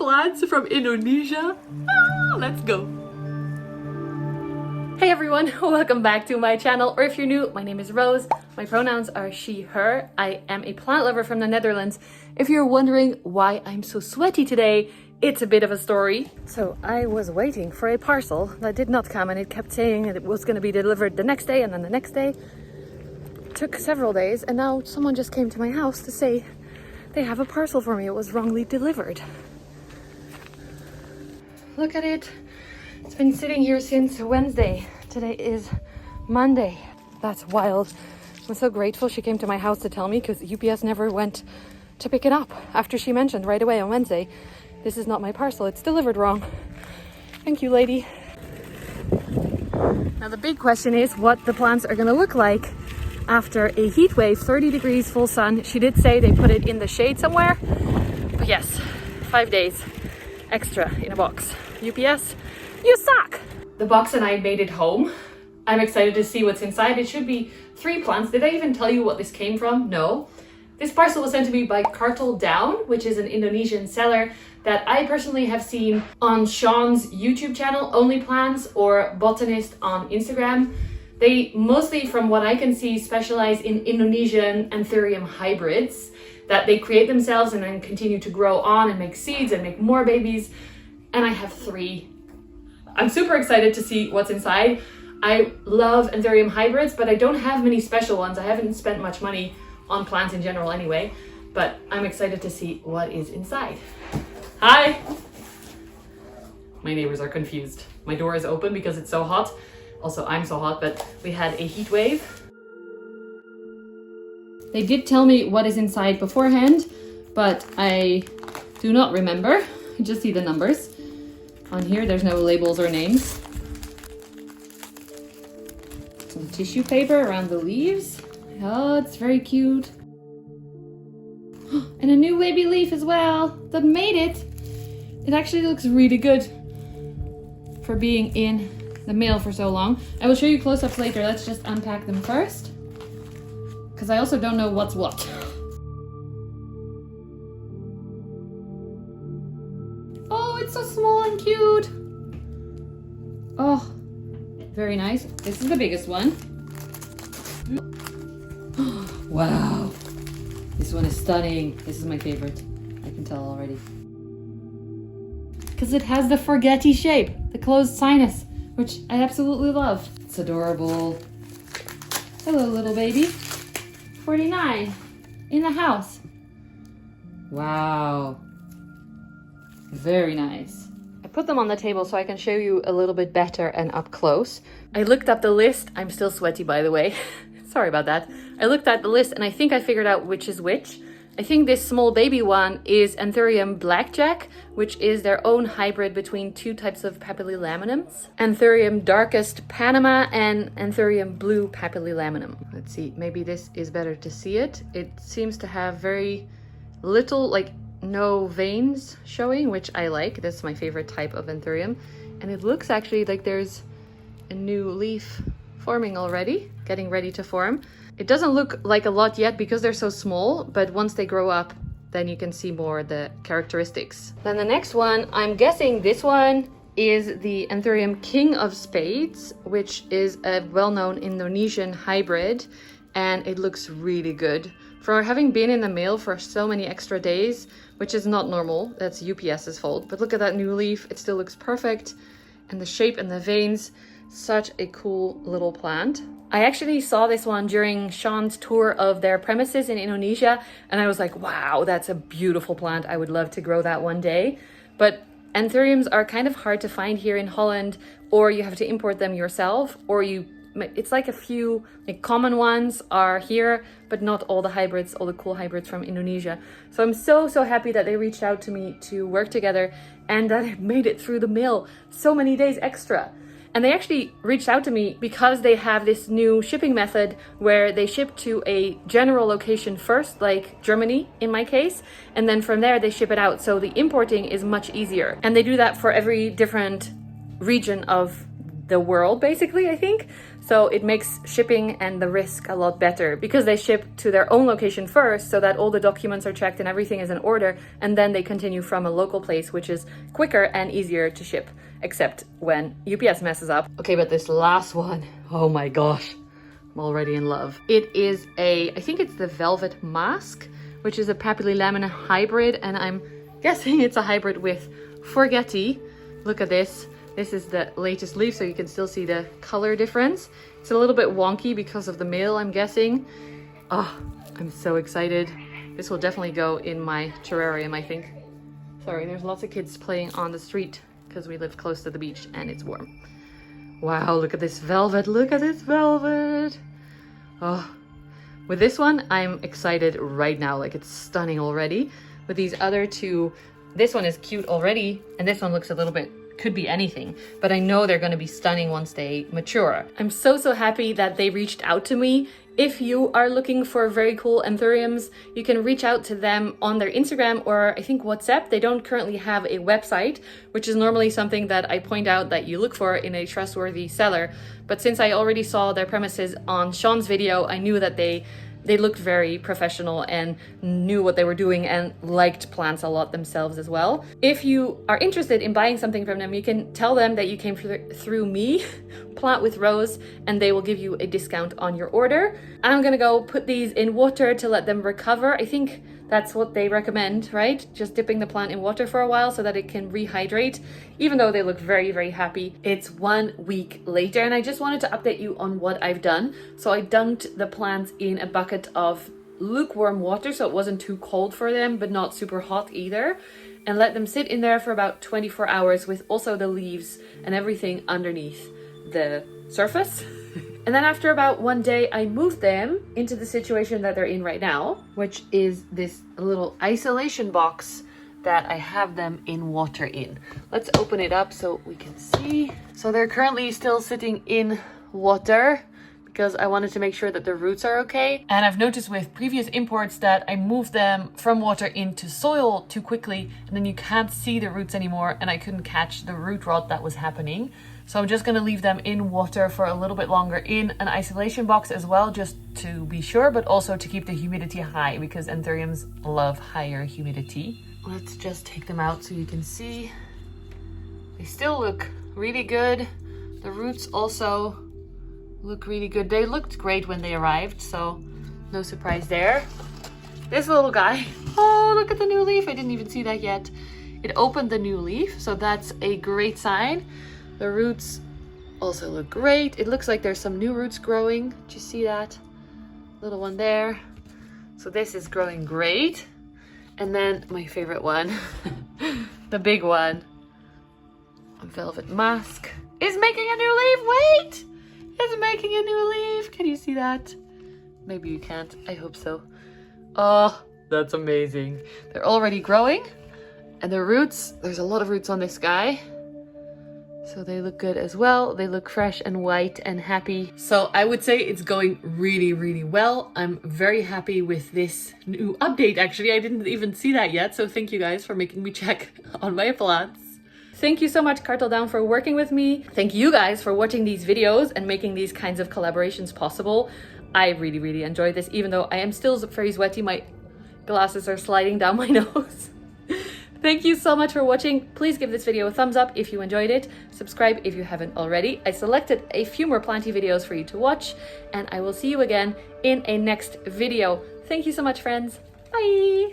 plants from Indonesia. Let's go. Hey everyone, welcome back to my channel, or if you're new, my name is Roos. My pronouns are she, her. I am a plant lover from the Netherlands. If you're wondering why I'm so sweaty today, it's a bit of a story. So I was waiting for a parcel that did not come, and it kept saying it was going to be delivered the next day and then the next day. It took several days, and now someone just came to my house to say they have a parcel for me. It was wrongly delivered. Look at it. It's been sitting here since Wednesday. Today is Monday. That's wild. I'm so grateful she came to my house to tell me, because UPS never went to pick it up after she mentioned right away on Wednesday, this is not my parcel, it's delivered wrong. Thank you, lady. Now the big question is what the plants are gonna look like after a heat wave, 30 degrees, full sun. She did say they put it in the shade somewhere, but yes, 5 days extra in a box. UPS, you suck! The box and I made it home. I'm excited to see what's inside. It should be 3 plants. Did I even tell you what this came from? No. This parcel was sent to me by Kartel Daun, which is an Indonesian seller that I personally have seen on Sean's YouTube channel, Only Plants, or Botanist on Instagram. They mostly, from what I can see, specialize in Indonesian Anthurium hybrids that they create themselves and then continue to grow on and make seeds and make more babies. And I have 3. I'm super excited to see what's inside. I love Anthurium hybrids, but I don't have many special ones. I haven't spent much money on plants in general anyway, but I'm excited to see what is inside. Hi! My neighbors are confused. My door is open because it's so hot. Also, I'm so hot, but we had a heat wave. They did tell me what is inside beforehand, but I do not remember. I just see the numbers. On here, there's no labels or names. Some tissue paper around the leaves. Oh, it's very cute. And a new baby leaf as well that made it. It actually looks really good for being in the mail for so long. I will show you close-ups later. Let's just unpack them first, because I also don't know what's what. Oh, it's so small and cute. Oh, very nice. This is the biggest one. Wow, this one is stunning. This is my favorite. I can tell already. Because it has the forgetty shape, the closed sinus, which I absolutely love. It's adorable. Hello, little baby. 49 in the house. Wow. Very nice. I put them on the table so I can show you a little bit better and up close. I looked up the list. I'm still sweaty, by the way. Sorry about that. I looked at the list and I think I figured out which is which. I think this small baby one is Anthurium blackjack, which is their own hybrid between 2 types of papillilaminums. Anthurium darkest Panama and Anthurium blue papillilaminum. Let's see, maybe this is better to see it. It seems to have very little, like no veins showing, which I like. That's my favorite type of Anthurium. And it looks actually like there's a new leaf forming already, getting ready to form. It doesn't look like a lot yet because they're so small, but once they grow up, then you can see more the characteristics. Then the next one, I'm guessing this one is the Anthurium King of Spades, which is a well-known Indonesian hybrid, and it looks really good. For having been in the mail for so many extra days, which is not normal, that's UPS's fault, but look at that new leaf, it still looks perfect. And the shape and the veins, such a cool little plant. I actually saw this one during Sean's tour of their premises in Indonesia, and I was like, wow, that's a beautiful plant. I would love to grow that one day. But Anthuriums are kind of hard to find here in Holland, or you have to import them yourself, or it's like a few like common ones are here, but not all the hybrids, all the cool hybrids from Indonesia. So I'm so happy that they reached out to me to work together and that it made it through the mail so many days extra. And they actually reached out to me because they have this new shipping method where they ship to a general location first, like Germany in my case, and then from there they ship it out. So the importing is much easier. And they do that for every different region of the world, basically, I think. So it makes shipping and the risk a lot better because they ship to their own location first so that all the documents are checked and everything is in order, and then they continue from a local place, which is quicker and easier to ship, except when UPS messes up. Okay, but this last one, oh my gosh, I'm already in love. It is I think it's the velvet mask, which is a papilli lamina hybrid, and I'm guessing it's a hybrid with forgetti. Look at this. This is the latest leaf, so you can still see the color difference. It's a little bit wonky because of the male, I'm guessing. Oh, I'm so excited. This will definitely go in my terrarium, I think. Sorry, there's lots of kids playing on the street because we live close to the beach and it's warm. Wow, look at this velvet. Look at this velvet. Oh, with this one, I'm excited right now. Like, it's stunning already. With these other two, this one is cute already, and this one looks a little bit, could be anything, but I know they're going to be stunning once they mature. I'm so happy that they reached out to me. If you are looking for very cool anthuriums, you can reach out to them on their Instagram or I think WhatsApp. They don't currently have a website, which is normally something that I point out that you look for in a trustworthy seller. But since I already saw their premises on Sean's video, I knew that they looked very professional and knew what they were doing and liked plants a lot themselves as well. If you are interested in buying something from them, you can tell them that you came through me, Plant with Roos, and they will give you a discount on your order. I'm gonna go put these in water to let them recover. I think that's what they recommend, right? Just dipping the plant in water for a while so that it can rehydrate, even though they look very happy. It's 1 week later, and I just wanted to update you on what I've done. So I dunked the plants in a bucket of lukewarm water, so it wasn't too cold for them, but not super hot either, and let them sit in there for about 24 hours with also the leaves and everything underneath the surface. And then after about 1 day, I moved them into the situation that they're in right now, which is this little isolation box that I have them in water in. Let's open it up so we can see. So they're currently still sitting in water because I wanted to make sure that the roots are okay. And I've noticed with previous imports that I moved them from water into soil too quickly, and then you can't see the roots anymore, and I couldn't catch the root rot that was happening. So I'm just going to leave them in water for a little bit longer in an isolation box as well, just to be sure, but also to keep the humidity high because anthuriums love higher humidity. Let's just take them out so you can see. They still look really good. The roots also look really good. They looked great when they arrived, so no surprise there. This little guy, oh, look at the new leaf. I didn't even see that yet. It opened the new leaf, so that's a great sign. The roots also look great. It looks like there's some new roots growing. Do you see that? Little one there. So this is growing great. And then my favorite one, the big one, velvet mask, is making a new leaf. Wait! It's making a new leaf. Can you see that? Maybe you can't. I hope so. Oh, that's amazing. They're already growing. And the roots, there's a lot of roots on this guy. So they look good as well. They look fresh and white and happy. So I would say it's going really well. I'm very happy with this new update. Actually, I didn't even see that yet. So thank you guys for making me check on my plants. Thank you so much, Kartel Daun, for working with me. Thank you guys for watching these videos and making these kinds of collaborations possible. I really enjoyed this, even though I am still very sweaty. My glasses are sliding down my nose. Thank you so much for watching. Please give this video a thumbs up if you enjoyed it. Subscribe if you haven't already. I selected a few more Planty videos for you to watch, and I will see you again in a next video. Thank you so much, friends. Bye!